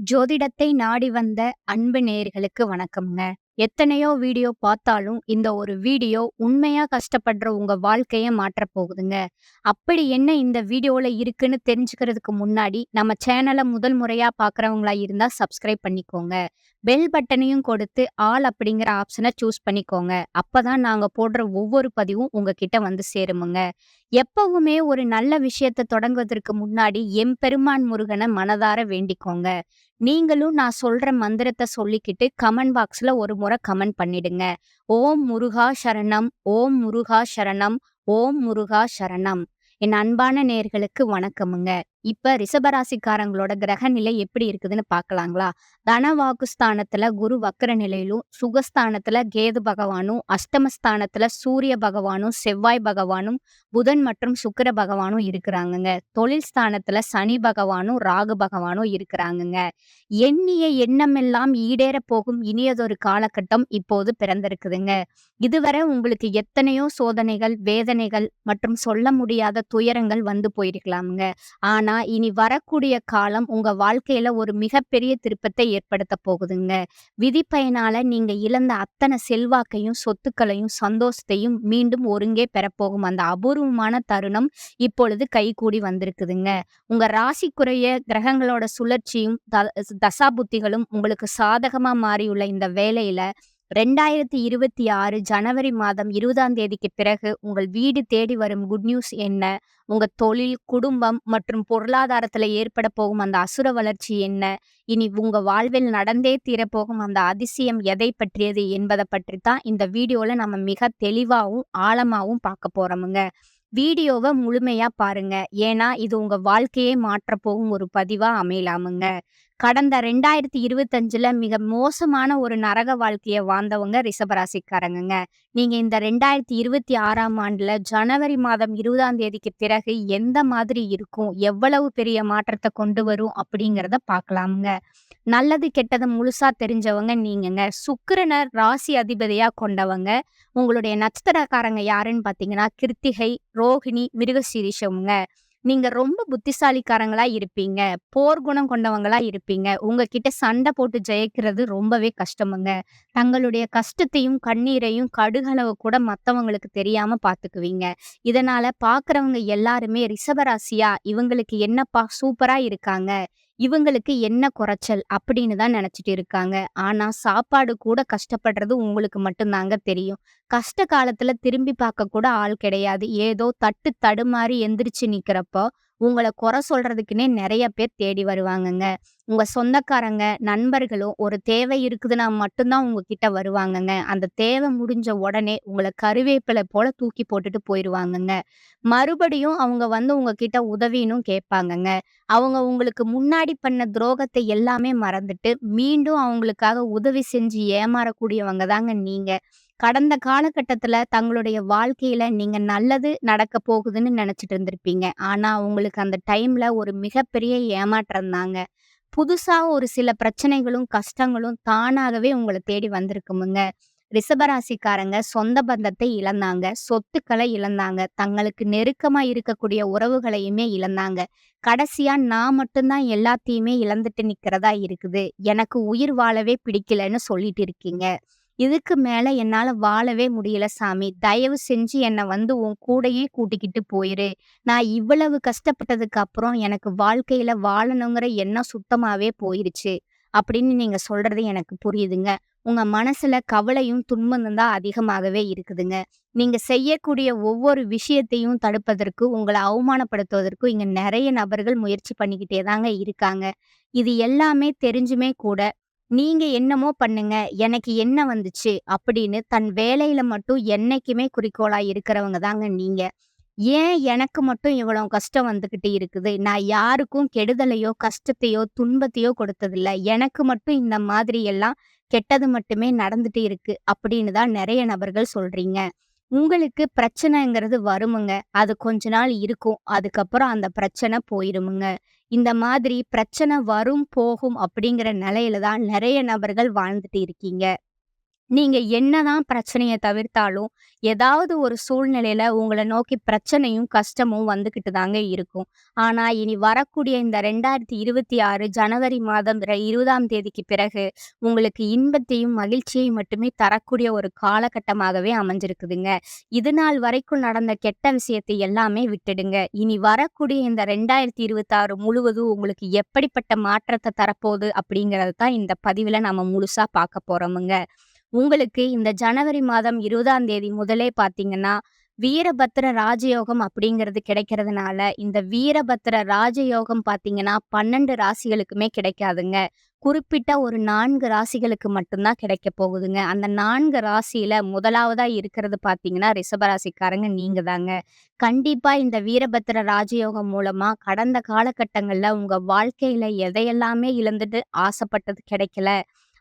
ஜோதிடத்தை நாடி வந்த அன்பு நேயர்களுக்கு வணக்கம்ங்க. எத்தனையோ வீடியோ பார்த்தாலும், இந்த ஒரு வீடியோ உண்மையா கஷ்டப்படுற உங்க வாழ்க்கைய மாற்றப் போகுதுங்க. அப்படி என்ன இந்த வீடியோல இருக்குன்னு தெரிஞ்சுக்கிறதுக்கு முன்னாடி, நம்ம சேனல முதல் முறையா பார்க்குறவங்களா இருந்தா சப்ஸ்கிரைப் பண்ணிக்கோங்க. பெல் பட்டனையும் கொடுத்து ஆல் அப்படிங்கிற ஆப்ஷன சூஸ் பண்ணிக்கோங்க. அப்பதான் நாங்க போடுற ஒவ்வொரு பதிவும் உங்ககிட்ட வந்து சேருமுங்க. எப்பவுமே ஒரு நல்ல விஷயத்த தொடங்குவதற்கு முன்னாடி எம்பெருமான் முருகன மனதார வேண்டிக்கோங்க. நீங்களும் நான் சொல்ற மந்திரத்த சொல்லிக்கிட்டு கமெண்ட் பாக்ஸ்ல ஒரு முறை கமெண்ட் பண்ணிடுங்க. ஓம் முருகா சரணம், ஓம் முருகா சரணம், ஓம் முருகா சரணம். என் அன்பான நேயர்களுக்கு வணக்கமுங்க. இப்ப ரிஷபராசிக்காரங்களோட கிரக நிலை எப்படி இருக்குதுன்னு பார்க்கலாங்களா? தனவாக்குஸ்தானத்துல குரு வக்ர நிலையிலும், சுகஸ்தானத்துல கேது பகவானும், அஷ்டமஸ்தானத்துல சூரிய பகவானும், செவ்வாய் பகவானும், புதன் மற்றும் சுக்கிர பகவானும் இருக்கிறாங்கங்க. தொழில் ஸ்தானத்துல சனி பகவானும், ராகு பகவானும் இருக்கிறாங்கங்க. எண்ணிய எண்ணமெல்லாம் ஈடேறப் போகும் இனியதொரு காலகட்டம் இப்போது பிறந்திருக்குதுங்க. இதுவரை உங்களுக்கு எத்தனையோ சோதனைகள், வேதனைகள் மற்றும் சொல்ல முடியாத துயரங்கள் வந்து போயிருக்கலாம்ங்க. ஆனா, இனி வரக்கூடிய காலம் உங்க வாழ்க்கையில ஒரு மிகப்பெரிய திருப்பத்தை ஏற்படுத்தப் போகுதுங்க. விதி பயனால நீங்க இழந்த அத்தன செல்வாக்கையும், சொத்துக்களையும், சந்தோஷத்தையும் மீண்டும் ஒருங்கே பெறப்போகும் அந்த அபூர்வமான தருணம் இப்பொழுது கைகூடி வந்திருக்குதுங்க. உங்க ராசிக்குரிய கிரகங்களோட சுழற்சியும், தசாபுத்திகளும் உங்களுக்கு சாதகமா மாறியுள்ள இந்த வேளையில 2026 ஜனவரி மாதம் 20ஆம் தேதிக்கு பிறகு உங்கள் வீடு தேடி வரும் குட் நியூஸ் என்ன? உங்க தொழில், குடும்பம் மற்றும் பொருளாதாரத்துல ஏற்பட போகும் அந்த அசுர வளர்ச்சி என்ன? இனி உங்க வாழ்வில் நடந்தே தீரப்போகும் அந்த அதிசயம் எதை பற்றியது என்பத பற்றி தான் இந்த வீடியோல நம்ம மிக தெளிவாவும், ஆழமாவும் பார்க்க போறோமுங்க. வீடியோவ முழுமையா பாருங்க. ஏன்னா, இது உங்க வாழ்க்கையே மாற்றப் போகும் ஒரு பதிவா அமையலாமுங்க. கடந்த 2025ல மிக மோசமான ஒரு நரக வாழ்க்கைய வாழ்ந்தவங்க ரிஷபராசிக்காரங்கங்க. நீங்க இந்த 2026ஆம் ஆண்டுல ஜனவரி மாதம் 20ஆம் தேதிக்கு பிறகு எந்த மாதிரி இருக்கும்? எவ்வளவு பெரிய மாற்றத்த கொண்டு வரும்? அப்படிங்கிறத பார்க்கலாமுங்க. நல்லது, கெட்டது முழுசா தெரிஞ்சவங்க நீங்கங்க. சுக்கிரன ராசி அதிபதியா கொண்டவங்க. உங்களுடைய நட்சத்திரக்காரங்க யாருன்னு பார்த்தீங்கன்னா, கிருத்திகை, ரோகிணி, மிருகசீரிஷம்ங்க. நீங்க ரொம்ப புத்திசாலிக்காரங்களா இருப்பீங்க. போர் குணம் கொண்டவங்களா இருப்பீங்க. உங்ககிட்ட சண்டை போட்டு ஜெயிக்கிறது ரொம்பவே கஷ்டமுங்க. தங்களுடைய கஷ்டத்தையும், கண்ணீரையும் கடுகளவு கூட மத்தவங்களுக்கு தெரியாம பார்த்துக்குவீங்க. இதனால பார்க்குறவங்க எல்லாருமே ரிஷபராசியா, இவங்களுக்கு என்னப்பா சூப்பரா இருக்காங்க. இவங்களுக்கு என்ன குறைச்சல் அப்படின்னு தான் நினைச்சிட்டு இருக்காங்க. ஆனா சாப்பாடு கூட கஷ்டப்படுறது உங்களுக்கு மட்டும் தாங்க தெரியும். கஷ்ட காலத்துல திரும்பி பார்க்க கூட ஆள் கிடையாது. ஏதோ தட்டு தடுமாறி எந்திரிச்சு நிக்கிறப்போ, உங்கள குறை சொல்றதுக்குன்னே நெறைய பேர் தேடி வருவாங்கங்க. உங்க சொந்தக்காரங்க, நண்பர்களும் ஒரு தேவை இருக்குதுன்னா மட்டும் தான் உங்ககிட்ட வருவாங்கங்க. அந்த தேவை முடிஞ்ச உடனே உங்கள கருவேப்பிலை போல தூக்கி போட்டுட்டு போயிருவாங்கங்க. மறுபடியும் அவங்க வந்து உங்ககிட்ட உதவின்னும் கேட்பாங்கங்க. அவங்க உங்களுக்கு முன்னாடி பண்ண துரோகத்தை எல்லாமே மறந்துட்டு, மீண்டும் அவங்களுக்காக உதவி செஞ்சு ஏமாறக்கூடியவங்க தாங்க நீங்க. கடந்த காலகட்டத்துல தங்களுடைய வாழ்க்கையில நீங்க நல்லது நடக்க போகுதுன்னு நினைச்சிட்டு இருந்திருப்பீங்க. ஆனா உங்களுக்கு அந்த டைம்ல ஒரு மிகப்பெரிய ஏமாற்றம் தாங்க. புதுசா ஒரு சில பிரச்சனைகளும், கஷ்டங்களும் தானாகவே உங்கள தேடி வந்திருக்குமுங்க. ரிஷபராசிக்காரங்க சொந்த பந்தத்தை இழந்தாங்க, சொத்துக்களை இழந்தாங்க, தங்களுக்கு நெருக்கமா இருக்கக்கூடிய உறவுகளையுமே இழந்தாங்க. கடைசியா நான் மட்டும் தான் எல்லாத்தையுமே இழந்துட்டு நிக்கிறதா இருக்குது. எனக்கு உயிர் வாழவே பிடிக்கலன்னு சொல்லிட்டு இருக்கீங்க. இதுக்கு மேல என்னால வாழவே முடியல சாமி. தயவு செஞ்சு என்ன வந்து உன் கூடயே கூட்டிக்கிட்டு போயிரு. நான் இவ்வளவு கஷ்டப்பட்டதுக்கு அப்புறம் எனக்கு வாழ்க்கையில வாழணுங்கிற எண்ணம் சுத்தமாவே போயிருச்சு. அப்படின்னு நீங்க சொல்றது எனக்கு புரியுதுங்க. உங்க மனசுல கவலையும், துன்பமும் தான் அதிகமாகவே இருக்குதுங்க. நீங்க செய்யக்கூடிய ஒவ்வொரு விஷயத்தையும் தடுப்பதற்கு, உங்கள அவமானப்படுத்துவதற்கும் இங்க நெறைய நபர்கள் முயற்சி பண்ணிக்கிட்டே தாங்க இருக்காங்க. இது எல்லாமே தெரிஞ்சுமே கூட நீங்க என்னமோ பண்ணுங்க, எனக்கு என்ன வந்துச்சு அப்படின்னு தன் வேலையில மட்டும் என்னைக்குமே குறிக்கோளா இருக்கிறவங்க தாங்க நீங்க. ஏன் எனக்கு மட்டும் இவ்வளவு கஷ்டம் வந்துகிட்டு இருக்குது? நான் யாருக்கும் கெடுதலையோ, கஷ்டத்தையோ, துன்பத்தையோ கொடுத்ததில்ல. எனக்கு மட்டும் இந்த மாதிரி எல்லாம் கெட்டது மட்டுமே நடந்துட்டு இருக்கு அப்படின்னு தான் நெறைய நபர்கள் சொல்றீங்க. உங்களுக்கு பிரச்சனைங்கிறது வருமுங்க. அது கொஞ்ச நாள் இருக்கும். அதுக்கப்புறம் அந்த பிரச்சனை போயிருமுங்க. இந்த மாதிரி பிரச்சனை வரும், போகும் அப்படிங்கிற நிலையில தான் நெறைய நபர்கள் வாழ்ந்துட்டு இருக்கீங்க. நீங்க என்னதான் பிரச்சனைய தவிர்த்தாலும், ஏதாவது ஒரு சூழ்நிலையில உங்கள நோக்கி பிரச்சனையும், கஷ்டமும் வந்துகிட்டு தாங்க இருக்கும். ஆனா, இனி வரக்கூடிய இந்த 2026 ஜனவரி மாதம் 20ஆம் தேதிக்கு பிறகு, உங்களுக்கு இன்பத்தையும், மகிழ்ச்சியையும் மட்டுமே தரக்கூடிய ஒரு காலகட்டமாகவே அமைஞ்சிருக்குதுங்க. இதுநாள் வரைக்கும் நடந்த கெட்ட விஷயத்தை எல்லாமே விட்டுடுங்க. இனி வரக்கூடிய இந்த 2026 முழுவதும் உங்களுக்கு எப்படிப்பட்ட மாற்றத்த தரப்போது அப்படிங்கிறது தான் இந்த பதிவுல நம்ம முழுசா பார்க்க போறோமுங்க. உங்களுக்கு இந்த ஜனவரி மாதம் 20ஆம் தேதி முதலே பார்த்தீங்கன்னா, வீரபத்திர ராஜயோகம் அப்படிங்கிறது கிடைக்கிறதுனால, இந்த வீரபத்திர ராஜயோகம் பார்த்தீங்கன்னா, 12 ராசிகளுக்குமே கிடைக்காதுங்க. குறிப்பிட்ட ஒரு 4 ராசிகளுக்கு மட்டும் தான் கிடைக்கப் போகுதுங்க. அந்த 4 ராசியில முதலாவதா இருக்கிறது பார்த்தீங்கன்னா, ரிஷபராசிக்காரங்க நீங்க தாங்க. கண்டிப்பா இந்த வீரபத்திர ராஜயோகம் மூலமா கடந்த காலகட்டங்கள்ல உங்க வாழ்க்கையில எதையெல்லாமே இழந்துட்டு ஆசைப்பட்டது கிடைக்கல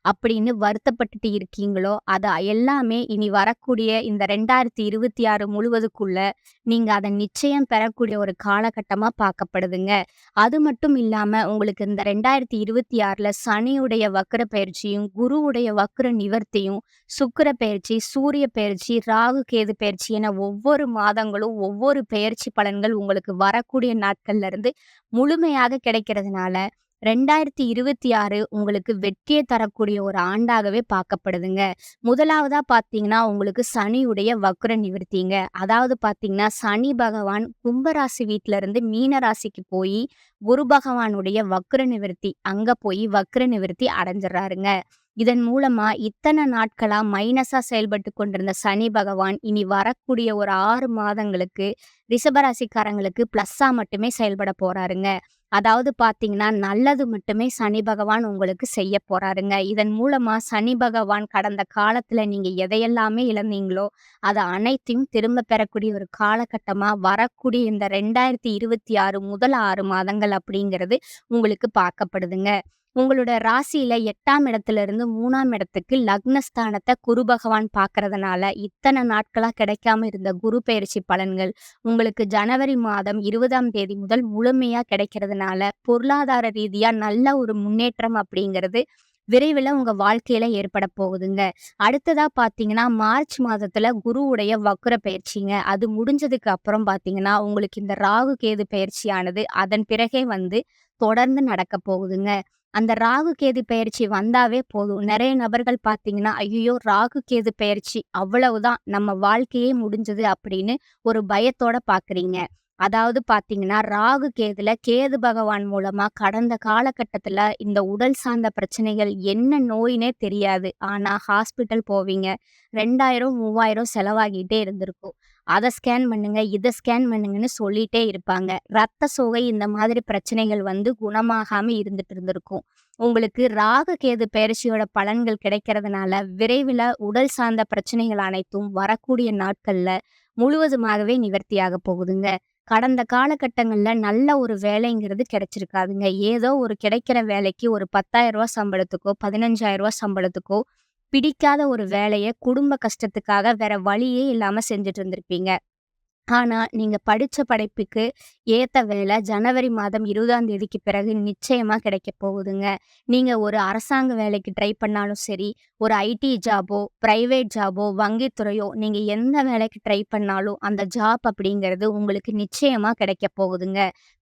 அப்படின்னு வருத்தப்பட்டுட்டு இருக்கீங்களோ, அத எல்லாமே இனி வரக்கூடிய இந்த 2026 முழுவதுக்குள்ள நீங்க அத நிச்சயம் பெறக்கூடிய ஒரு காலகட்டமா பார்க்கப்படுதுங்க. அது மட்டும் இல்லாம உங்களுக்கு இந்த 2026ல சனியுடைய வக்ர பயிற்சியும், குருவுடைய வக்ர நிவர்த்தியும், சுக்கிர பெயர்ச்சி, சூரிய பெயர்ச்சி, ராகு கேது பெயர்ச்சி என ஒவ்வொரு மாதங்களும் ஒவ்வொரு பெயர்ச்சி பலன்கள் உங்களுக்கு வரக்கூடிய நாட்கள்ல இருந்து முழுமையாக கிடைக்கிறதுனால 2026 உங்களுக்கு வெற்றியை தரக்கூடிய ஒரு ஆண்டாகவே பார்க்கப்படுதுங்க. முதலாவதா பார்த்தீங்கன்னா, உங்களுக்கு சனியுடைய வக்ர நிவர்த்திங்க. அதாவது பார்த்தீங்கன்னா, சனி பகவான் கும்பராசி வீட்ல இருந்து மீன ராசிக்கு போயி, குரு பகவானுடைய வக்ர நிவர்த்தி அங்க போய் வக்ர நிவர்த்தி அடைஞ்சிடுறாருங்க. இதன் மூலமா இத்தன நாட்களா மைனஸா செயல்பட்டு கொண்டிருந்த சனி பகவான் இனி வரக்கூடிய ஒரு 6 மாதங்களுக்கு ரிஷபராசிக்காரங்களுக்கு பிளஸ்ஸா மட்டுமே செயல்பட போறாருங்க. அதாவது பார்த்தீங்கன்னா, நல்லது மட்டுமே சனி பகவான் உங்களுக்கு செய்ய போறாருங்க. இதன் மூலமா சனி பகவான் கடந்த காலத்துல நீங்க எதையெல்லாமே இழந்தீங்களோ, அத அனைத்தையும் திரும்ப பெறக்கூடிய ஒரு காலகட்டமா வரக்கூடிய இந்த 2026 முதல் 6 மாதங்கள் அப்படிங்கிறது உங்களுக்கு பார்க்கப்படுதுங்க. உங்களோட ராசியில 8ஆம் இடத்துல இருந்து 3ஆம் இடத்துக்கு லக்னஸ்தானத்த குரு பகவான் பார்க்கறதுனால, இத்தன நாட்களா கிடைக்காம இருந்த குரு பெயர்ச்சி பலன்கள் உங்களுக்கு ஜனவரி மாதம் 20ஆம் தேதி முதல் முழுமையா கிடைக்கிறதுனால, பொருளாதார ரீதியா நல்ல ஒரு முன்னேற்றம் அப்படிங்கிறது விரைவில உங்க வாழ்க்கையில ஏற்பட போகுதுங்க. அடுத்ததா பார்த்தீங்கன்னா, மார்ச் மாதத்துல குருவுடைய வக்ர பெயர்ச்சிங்க. அது முடிஞ்சதுக்கு அப்புறம் பார்த்தீங்கன்னா, உங்களுக்கு இந்த ராகு கேது பெயர்ச்சியானது அதன் பிறகே வந்து தொடர்ந்து நடக்க போகுதுங்க. அந்த ராகு கேது பெயர்ச்சி வந்தாவே போதும். நெறைய நபர்கள் பார்த்தீங்கன்னா, "ஐயய்யோ! ராகு கேது பெயர்ச்சி அவ்வளவுதான் நம்ம வாழ்க்கையே முடிஞ்சது" அப்படின்னு ஒரு பயத்தோட பார்க்குறீங்க. அதாவது பார்த்தீங்கன்னா, ராகு கேதுல கேது பகவான் மூலமா கடந்த காலகட்டத்துல இந்த உடல் சார்ந்த பிரச்சனைகள் என்ன நோயினே தெரியாது. ஆனா ஹாஸ்பிட்டல் போவீங்க. 2000, 3000 செலவாகிட்டே இருந்திருக்கும். அத ஸ்கேன் பண்ணுங்க, இத ஸ்கேன் பண்ணுங்கன்னு சொல்லிட்டே இருப்பாங்க. ரத்த சோகை இந்த மாதிரி பிரச்சனைகள் வந்து குணமாகாம இருந்துட்டு இருந்திருக்கும். உங்களுக்கு ராகு கேது பெயர்ச்சியோட பலன்கள் கிடைக்கிறதுனால, விரைவில உடல் சார்ந்த பிரச்சனைகள் அனைத்தும் வரக்கூடிய நாட்கள்ல முழுவதுமாகவே நிவர்த்தியாக போகுதுங்க. கடந்த காலகட்டங்கள்ல நல்ல ஒரு வேலைங்கிறது கிடைச்சிருக்காதுங்க. ஏதோ ஒரு கிடைக்கிற வேலைக்கு ஒரு ரூ. 10,000 சம்பளத்துக்கோ, ரூ. 15,000 சம்பளத்துக்கோ பிடிக்காத ஒரு வேலைய குடும்ப கஷ்டத்துக்காக வேற வழியே இல்லாம செஞ்சுட்டு இருந்திருப்பீங்க. ஆனா, நீங்க படிச்ச படிப்புக்கு ஏத்த வேலை ஜனவரி மாதம் 20ஆம் தேதிக்கு பிறகு நிச்சயமா கிடைக்கப் போகுதுங்க. நீங்க ஒரு அரசாங்க வேலைக்கு ட்ரை பண்ணாலும் சரி, ஒரு ஐடி ஜாபோ, பிரைவேட் ஜாபோ, வங்கித்துறையோ நீங்க எந்த வேலைக்கு ட்ரை பண்ணாலும் அந்த ஜாப் அப்படிங்கிறது உங்களுக்கு நிச்சயமா கிடைக்கப் போகுதுங்க.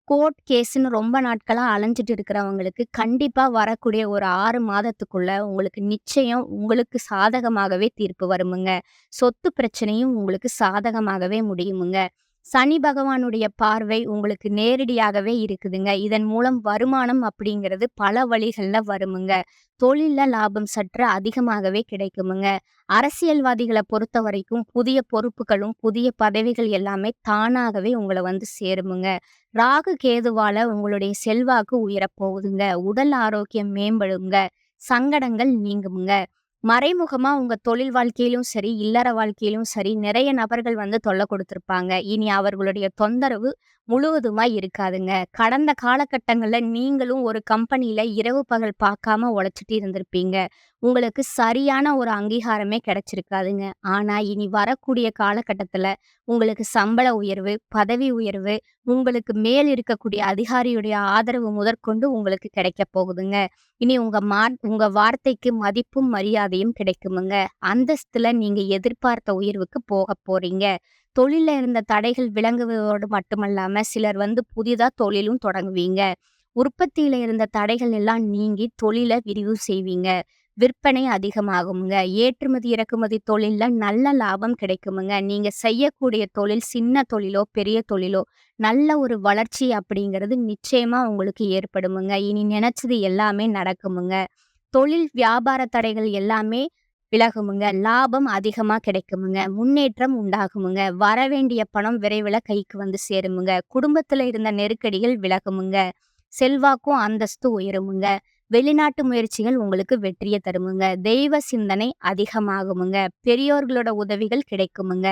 கோர்ட் கேஸ்ன்னு ரொம்ப நாட்களா அலைஞ்சுட்டு இருக்கிறவங்களுக்கு கண்டிப்பா வரக்கூடிய ஒரு 6 மாதத்துக்குள்ள உங்களுக்கு நிச்சயம் உங்களுக்கு சாதகமாகவே தீர்ப்பு வருமுங்க. சொத்து பிரச்சனையும் உங்களுக்கு சாதகமாகவே முடியுமுங்க. சனி பகவானுடைய பார்வை உங்களுக்கு நேரடியாகவே இருக்குதுங்க. இதன் மூலம் வருமானம் அப்படிங்கிறது பல வழிகள்ல வருமுங்க. தொழில்ல லாபம் சற்று அதிகமாகவே கிடைக்குமுங்க. அரசியல்வாதிகள பொறுத்தவரைக்கும் புதிய பொறுப்புகளும், புதிய பதவிகள் எல்லாமே தானாகவே உங்கள வந்து சேருமுங்க. ராகு கேதுவால உங்களுடைய செல்வாக்கு உயரப் போகுதுங்க. உடல் ஆரோக்கியம் மேம்படுங்க. சங்கடங்கள் நீங்குமுங்க. மறைமுகமா உங்க தொழில் வாழ்க்கையிலும் சரி, இல்லற வாழ்க்கையிலும் சரி, நிறைய நபர்கள் வந்து தொல்ல குடுத்திருப்பாங்க. இனி அவர்களுடைய தொந்தரவு முழுவதுமா இருக்காதுங்க. கடந்த காலகட்டங்கள்ல நீங்களும் ஒரு கம்பெனில இரவு பகல் பார்க்காம உழைச்சிட்டு இருந்திருப்பீங்க. உங்களுக்கு சரியான ஒரு அங்கீகாரமே கிடைச்சிருக்காதுங்க. ஆனா, இனி வரக்கூடிய காலகட்டத்தில உங்களுக்கு சம்பள உயர்வு, பதவி உயர்வு, உங்களுக்கு மேல் இருக்கக்கூடிய அதிகாரியுடைய ஆதரவு முதற்கொண்டு உங்களுக்கு கிடைக்கப் போகுதுங்க. இனி உங்க வார்த்தைக்கு மதிப்பும், மரியாதையும் கிடைக்குமுங்க. அந்தஸ்துல நீங்க எதிர்பார்த்த உயர்வுக்கு போகப் போறீங்க. தொழில்ல இருந்த தடைகள் விலகுவதோடு மட்டுமல்லாம, சிலர் புதிதா தொழிலும் தொடங்குவீங்க. உற்பத்தியில இருந்த தடைகள் எல்லாம் நீங்கி தொழில விரிவு செய்வீங்க. விற்பனை அதிகமாகுமுங்க. ஏற்றுமதி, இறக்குமதி தொழில்ல நல்ல லாபம் கிடைக்குமுங்க. நீங்க செய்யக்கூடிய தொழில் சின்ன தொழிலோ, பெரிய தொழிலோ, நல்ல ஒரு வளர்ச்சி அப்படிங்கிறது நிச்சயமா உங்களுக்கு ஏற்படுமுங்க. இனி நினைச்சது எல்லாமே நடக்குமுங்க. தொழில் வியாபார தடைகள் எல்லாமே விலகுமுங்க. லாபம் அதிகமா கிடைக்குமுங்க. முன்னேற்றம் உண்டாகுமுங்க. வரவேண்டிய பணம் விரைவில கைக்கு வந்து சேருமுங்க. குடும்பத்துல இருந்த நெருக்கடிகள் விலகுமுங்க. செல்வாக்கும் அந்தஸ்து உயருமுங்க. வெளிநாட்டு முயற்சிகள் உங்களுக்கு வெற்றிய தருமுங்க. தெய்வ சிந்தனை அதிகமாகுமுங்க. பெரியோர்களோட உதவிகள் கிடைக்குமுங்க.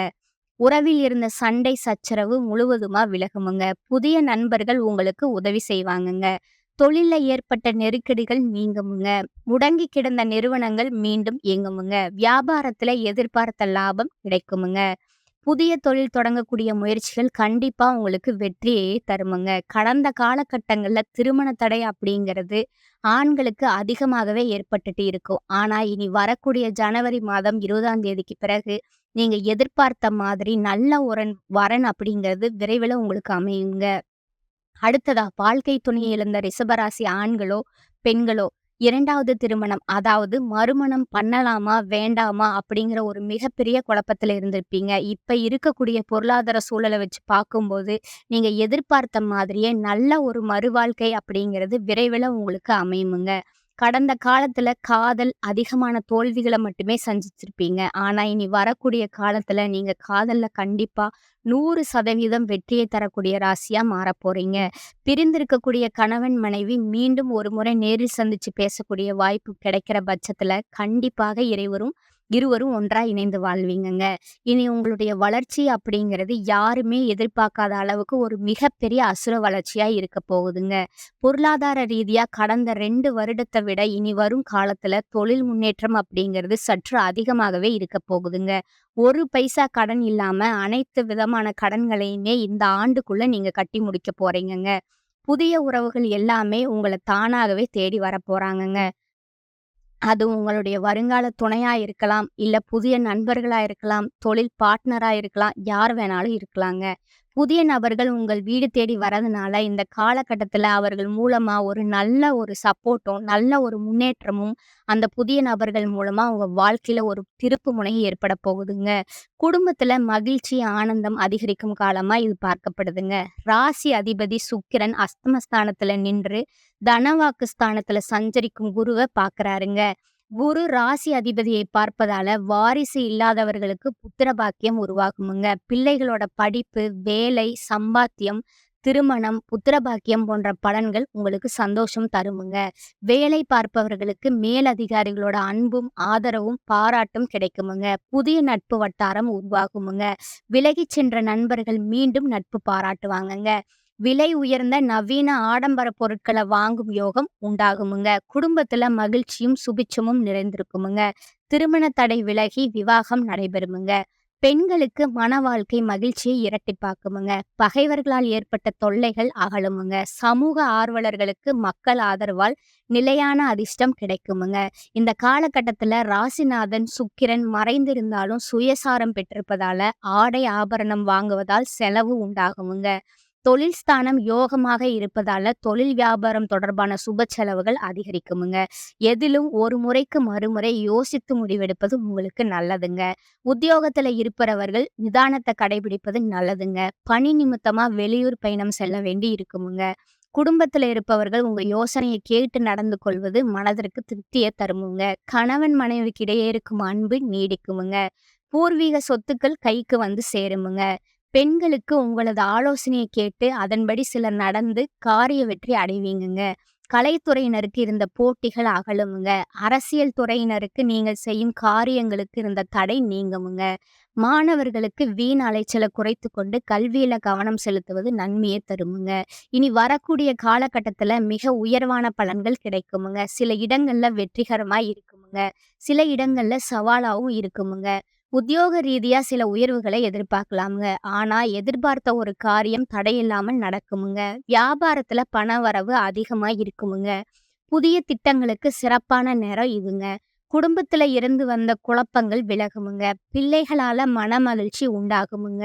உறவில் இருந்த சண்டை சச்சரவு முழுவதுமா விலகுமுங்க. புதிய நண்பர்கள் உங்களுக்கு உதவி செய்வாங்கங்க. தொழில்ல ஏற்பட்ட நெருக்கடிகள் நீங்குமுங்க. முடங்கி கிடந்த நிறுவனங்கள் மீண்டும் இயங்குமுங்க. வியாபாரத்துல எதிர்பார்த்த லாபம் கிடைக்குமுங்க. புதிய தொழில் தொடங்கக்கூடிய முயற்சிகள் கண்டிப்பா உங்களுக்கு வெற்றியை தருமுங்க. கடந்த காலகட்டங்கள்ல திருமண தடை அப்படிங்கிறது ஆண்களுக்கு அதிகமாகவே ஏற்பட்டுட்டு இருக்கும். ஆனா இனி வரக்கூடிய ஜனவரி மாதம் 20ஆம் தேதிக்கு பிறகு நீங்க எதிர்பார்த்த மாதிரி நல்ல வரன் அப்படிங்கிறது விரைவில உங்களுக்கு அமையுங்க. அடுத்ததா வாழ்க்கை துணையை இழந்த ரிஷபராசி ஆண்களோ, பெண்களோ 2வது திருமணம் அதாவது மறுமணம் பண்ணலாமா? வேண்டாமா? அப்படிங்கிற ஒரு மிகப்பெரிய குழப்பத்துல இருந்திருப்பீங்க. இப்ப இருக்கக்கூடிய பொருளாதார சூழல வச்சு பார்க்கும்போது, நீங்க எதிர்பார்த்த மாதிரியே நல்ல ஒரு மறுவாழ்க்கை அப்படிங்கிறது விரைவில உங்களுக்கு அமையுமுங்க. கடந்த காலத்துல காதல் அதிகமான தோல்விகள மட்டுமே சந்திச்சிருப்பீங்க. ஆனா, இனி வரக்கூடிய காலத்துல நீங்க காதல்ல கண்டிப்பா 100% வெற்றியை தரக்கூடிய ராசியா மாறப்போறீங்க. பிரிந்திருக்கக்கூடிய கணவன், மனைவி மீண்டும் ஒரு முறை நேரில் சந்திச்சு பேசக்கூடிய வாய்ப்பு கிடைக்கிற பட்சத்துல, கண்டிப்பாக இருவரும் ஒன்றா இணைந்து வாழ்வீங்கங்க. இனி உங்களுடைய வளர்ச்சி அப்படிங்கிறது யாருமே எதிர்பார்க்காத அளவுக்கு ஒரு மிகப்பெரிய அசுர வளர்ச்சியா இருக்க போகுதுங்க. பொருளாதார ரீதியா கடந்த 2 வருடத்த விட இனி வரும் காலத்துல தொழில் முன்னேற்றம் அப்படிங்கிறது சற்று அதிகமாகவே இருக்க போகுதுங்க. 1 பைசா கடன் இல்லாம அனைத்து விதமான கடன்களையுமே இந்த ஆண்டுக்குள்ள நீங்க கட்டி முடிக்க போறீங்கங்க. புதிய உறவுகள் எல்லாமே உங்கள தானாகவே தேடி வரப்போறாங்கங்க. அது உங்களுடைய வருங்கால துணையா இருக்கலாம், இல்ல புதிய நண்பர்களா இருக்கலாம், தொழில் பார்ட்னரா இருக்கலாம், யார் வேணாலும் இருக்கலாங்க. புதிய நபர்கள் உங்கள் வீடு தேடி வரதுனால, இந்த காலகட்டத்தில அவர்கள் மூலமா ஒரு நல்ல ஒரு சப்போர்ட்டும், நல்ல ஒரு முன்னேற்றமும் அந்த புதிய நபர்கள் மூலமா உங்க வாழ்க்கையில ஒரு திருப்பு முனை ஏற்பட போகுதுங்க. குடும்பத்தில மகிழ்ச்சி, ஆனந்தம் அதிகரிக்கும் காலமா இது பார்க்கப்படுதுங்க. ராசி அதிபதி சுக்கிரன் அஸ்தமஸ்தானத்தில நின்று தனவாக்கு ஸ்தானத்துல சஞ்சரிக்கும் குருவ பார்க்கறாருங்க. குரு ராசி அதிபதியை பார்ப்பதால வாரிசு இல்லாதவர்களுக்கு புத்திர பாக்கியம் உருவாகுமுங்க. பிள்ளைகளோட படிப்பு, வேலை, சம்பாத்தியம், திருமணம், புத்திர பாக்கியம் போன்ற பலன்கள் உங்களுக்கு சந்தோஷம் தருமுங்க. வேலை பார்ப்பவர்களுக்கு மேலதிகாரிகளோட அன்பும், ஆதரவும், பாராட்டும் கிடைக்குமுங்க. புதிய நட்பு வட்டாரம் உருவாகுமுங்க. விலகிச் சென்ற நண்பர்கள் மீண்டும் நட்பு பாராட்டுவாங்கங்க. விலை உயர்ந்த நவீன ஆடம்பர பொருட்கள வாங்கும் யோகம் உண்டாகுமுங்க. குடும்பத்துல மகிழ்ச்சியும், சுபிட்சமும் நிறைந்திருக்குமுங்க. திருமண தடை விலகி விவாகம் நடைபெறுமுங்க. பெண்களுக்கு மன வாழ்க்கை மகிழ்ச்சியை இரட்டிப்பாக்குமுங்க. பகைவர்களால் ஏற்பட்ட தொல்லைகள் அகலுமுங்க. சமூக ஆர்வலர்களுக்கு மக்கள் ஆதரவால் நிலையான அதிர்ஷ்டம் கிடைக்குமுங்க. இந்த காலகட்டத்துல ராசிநாதன் சுக்கிரன் மறைந்திருந்தாலும் சுயசாரம் பெற்றிருப்பதால ஆடை ஆபரணம் வாங்குவதால் செலவு உண்டாகுமுங்க. தொழில் ஸ்தானம் யோகமாக இருப்பதால தொழில் வியாபாரம் தொடர்பான சுப செலவுகள் அதிகரிக்குமுங்க. எதிலும் ஒரு முறைக்கு மறுமுறை யோசித்து முடிவெடுப்பது உங்களுக்கு நல்லதுங்க. உத்தியோகத்துல இருப்பவர்கள் நிதானத்தை கடைபிடிப்பது நல்லதுங்க. பணி நிமித்தமா வெளியூர் பயணம் செல்ல வேண்டி இருக்குமுங்க. குடும்பத்துல இருப்பவர்கள் உங்க யோசனையை கேட்டு நடந்து கொள்வது மனதிற்கு திருப்தியை தருமுங்க. கணவன் மனைவிக்கு இடையே இருக்கும் அன்பு நீடிக்குமுங்க. பூர்வீக சொத்துக்கள் கைக்கு வந்து சேருமுங்க. பெண்களுக்கு உங்களது ஆலோசனையை கேட்டு அதன்படி சிலர் நடந்து காரிய வெற்றி அடைவீங்கங்க. கலைத்துறையினருக்கு இருந்த போட்டிகள் அகலுமுங்க. அரசியல் துறையினருக்கு நீங்கள் செய்யும் காரியங்களுக்கு இருந்த தடை நீங்குமுங்க. மாணவர்களுக்கு வீண் அலைச்சலை குறைத்து கொண்டு கல்வியில கவனம் செலுத்துவது நன்மையை தருமுங்க. இனி வரக்கூடிய காலகட்டத்துல மிக உயர்வான பலன்கள் கிடைக்குமுங்க. சில இடங்கள்ல வெற்றிகரமா இருக்குமுங்க. சில இடங்கள்ல சவாலாவும் இருக்குமுங்க. உத்தியோக ரீதியா சில உயர்வுகளை எதிர்பார்க்கலாமுங்க. ஆனா எதிர்பார்த்த ஒரு காரியம் தடையில்லாமல் நடக்குமுங்க. வியாபாரத்துல பண வரவு அதிகமா இருக்குமுங்க. புதிய திட்டங்களுக்கு சிறப்பான நேரம் இதுங்க. குடும்பத்துல இருந்து வந்த குழப்பங்கள் விலகுமுங்க. பிள்ளைகளால மனமகிழ்ச்சி உண்டாகுமுங்க.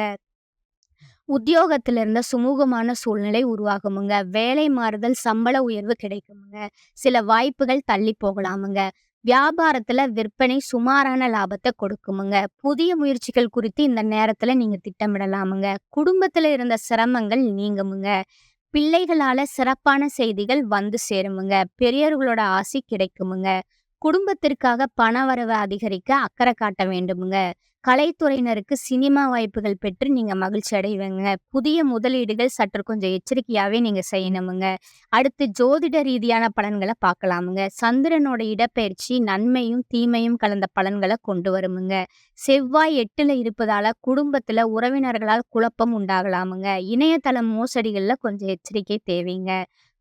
உத்தியோகத்துல இருந்த சுமூகமான சூழ்நிலை உருவாகுமுங்க. வேலை மாறுதல், சம்பள உயர்வு கிடைக்குமுங்க. சில வாய்ப்புகள் தள்ளி போகலாமுங்க. வியாபாரத்துல விற்பனை சுமாரான லாபத்தை கொடுக்குமுங்க. புதிய முயற்சிகள் குறித்து இந்த நேரத்துல நீங்க திட்டமிடலாமுங்க. குடும்பத்துல இருந்த சிரமங்கள் நீங்குமுங்க. பிள்ளைகளால சிறப்பான செய்திகள் வந்து சேருமுங்க. பெரியவர்களோட ஆசி கிடைக்குமுங்க. குடும்பத்திற்காக பணவரவு அதிகரிக்க அக்கறை காட்ட வேண்டுமுங்க. கலைத்துறையினருக்கு சினிமா வாய்ப்புகள் பெற்று நீங்க மகிழ்ச்சி அடைவீங்க. புதிய முதலீடுகள் சற்று கொஞ்சம் எச்சரிக்கையாவே நீங்க செய்யணுமுங்க. அடுத்து ஜோதிட ரீதியான பலன்களை பார்க்கலாமுங்க. சந்திரனோட இடப்பெயர்ச்சி நன்மையும் தீமையும் கலந்த பலன்களை கொண்டு வருமுங்க. செவ்வாய் 8ல இருப்பதால குடும்பத்துல உறவினர்களால் குழப்பம் உண்டாகலாமுங்க. இணையதள மோசடிகள்ல கொஞ்சம் எச்சரிக்கை தேவைங்க.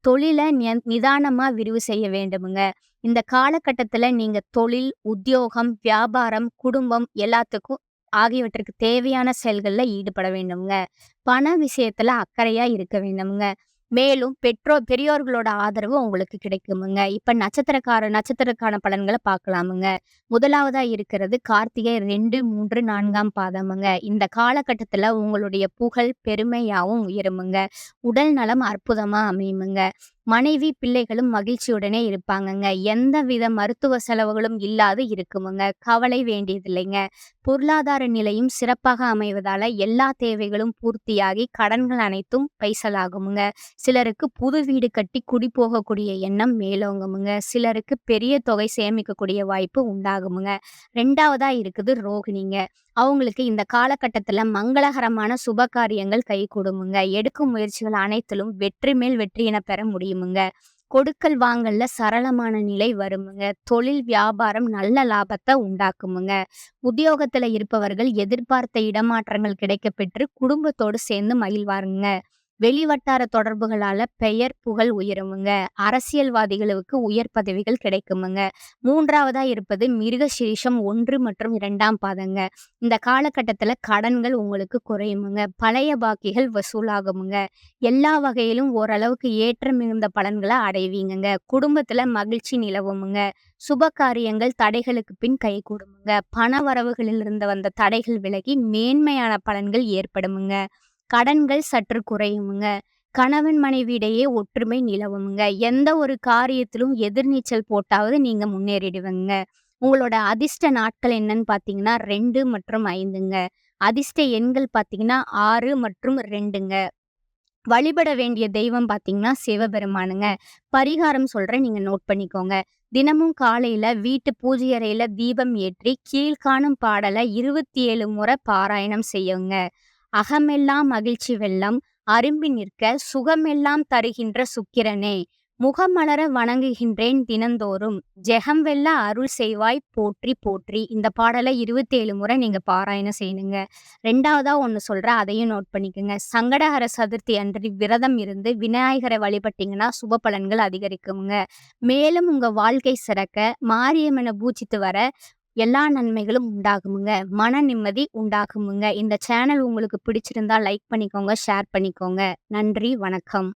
தொழிலை நிதானமா விரிவு செய்ய வேண்டுமுங்க. இந்த காலகட்டத்துல நீங்க தொழில், உத்தியோகம், வியாபாரம், குடும்பம் எல்லாத்துக்கும் ஆகியவற்றுக்கு தேவையான செயல்கள்ல ஈடுபட வேண்டும்ங்க. பண விஷயத்துல அக்கறையா இருக்க வேண்டும்ங்க. மேலும் பெரியோர்களோட ஆதரவு உங்களுக்கு கிடைக்குமுங்க. இப்ப நட்சத்திரக்கான பலன்களை பார்க்கலாமுங்க. முதலாவதா இருக்கிறது கார்த்திகை 2, 3, 4ஆம் பாதமுங்க. இந்த காலகட்டத்துல உங்களுடைய புகழ், பெருமையாவும் உயருமுங்க. உடல் நலம் அற்புதமா அமையுமுங்க. மனைவி, பிள்ளைகளும் மகிழ்ச்சியுடனே இருப்பாங்கங்க. எந்தவித மருத்துவ செலவுகளும் இல்லாது இருக்குமுங்க. கவலை வேண்டியதில்லைங்க. பொருளாதார நிலையும் சிறப்பாக அமைவதால எல்லா தேவைகளும் பூர்த்தியாகி கடன்கள் அனைத்தும் பைசலாகுமுங்க. சிலருக்கு புது வீடு கட்டி குடி போகக்கூடிய எண்ணம் மேலோங்குமுங்க. சிலருக்கு பெரிய தொகை சேமிக்கக்கூடிய வாய்ப்பு உண்டாகுமுங்க. 2வதா இருக்குது ரோகிணிங்க. அவங்களுக்கு இந்த காலகட்டத்துல மங்களகரமான சுப காரியங்கள் கைகூடுமுங்க. எடுக்கும் முயற்சிகள் அனைத்திலும் வெற்றி மேல் வெற்றி என பெற முடியுமுங்க. கொடுக்கல் வாங்கல்ல சரளமான நிலை வருமுங்க. தொழில் வியாபாரம் நல்ல லாபத்தை உண்டாக்குமுங்க. உத்தியோகத்துல இருப்பவர்கள் எதிர்பார்த்த இடமாற்றங்கள் கிடைக்கப் பெற்று குடும்பத்தோடு சேர்ந்து மகிழ்வாருங்க. வெளிவட்டார தொடர்புகளால பெயர் புகழ் உயருமுங்க. அரசியல்வாதிகளுக்கு உயர் பதவிகள் கிடைக்குமுங்க. 3வதா இருப்பது மிருகசீரிஷம் 1 மற்றும் 2ஆம் பாதங்க. இந்த காலகட்டத்துல கடன்கள் உங்களுக்கு குறையுமுங்க. பழைய பாக்கிகள் வசூலாகுமுங்க. எல்லா வகையிலும் ஓரளவுக்கு ஏற்றம் மிகுந்த பலன்களை அடைவீங்கங்க. குடும்பத்துல மகிழ்ச்சி நிலவுமுங்க. சுப காரியங்கள் தடைகளுக்கு பின் கைகூடுமுங்க. பண வரவுகளில் இருந்து வந்த தடைகள் விலகி மேன்மையான பலன்கள் ஏற்படுமுங்க. கடன்கள் சற்று குறையுமுங்க. கணவன் மனைவியிடையே ஒற்றுமை நிலவுமுங்க. எந்த ஒரு காரியத்திலும் எதிர்நீச்சல் போட்டாவது நீங்க முன்னேறிடுவீங்க. உங்களோட அதிர்ஷ்ட நாட்கள் என்னன்னு பார்த்தீங்கன்னா 2 மற்றும் 5ங்க. அதிர்ஷ்ட எண்கள் பார்த்தீங்கன்னா 6 மற்றும் 2ங்க. வழிபட வேண்டிய தெய்வம் பார்த்தீங்கன்னா சிவபெருமானுங்க. பரிகாரம் சொல்றேன், நீங்க நோட் பண்ணிக்கோங்க. தினமும் காலையில வீட்டு பூஜை அறையில தீபம் ஏற்றி கீழ்காணும் பாடலை 27 முறை பாராயணம் செய்யுங்க. அகமெல்லாம் மகிழ்ச்சி வெள்ளம் அரும்பி நிற்க சுகமெல்லாம் தருகின்ற சுக்கிரனே, முகமலர வணங்குகின்றேன் தினந்தோறும், ஜெகம் வெல்ல அருள் செய்வாய் போற்றி போற்றி. இந்த பாடலை 27 முறை நீங்க பாராயணம் செய்யணுங்க. 2வதா ஒன்று சொல்றேன், அதையும் நோட் பண்ணிக்கோங்க. சங்கடஹர சதுர்த்தி அன்று விரதம் இருந்து விநாயகரை வழிபட்டீங்கன்னா சுப பலன்கள் அதிகரிக்குங்க. மேலும் உங்க வாழ்க்கை சிறக்க மாரியம்மனை பூஜித்து வர எல்லா நன்மைகளும் உண்டாகுமுங்க. மன நிம்மதி உண்டாகுமுங்க. இந்த சேனல் உங்களுக்கு பிடிச்சிருந்தா லைக் பண்ணிக்கோங்க, ஷேர் பண்ணிக்கோங்க. நன்றி, வணக்கம்.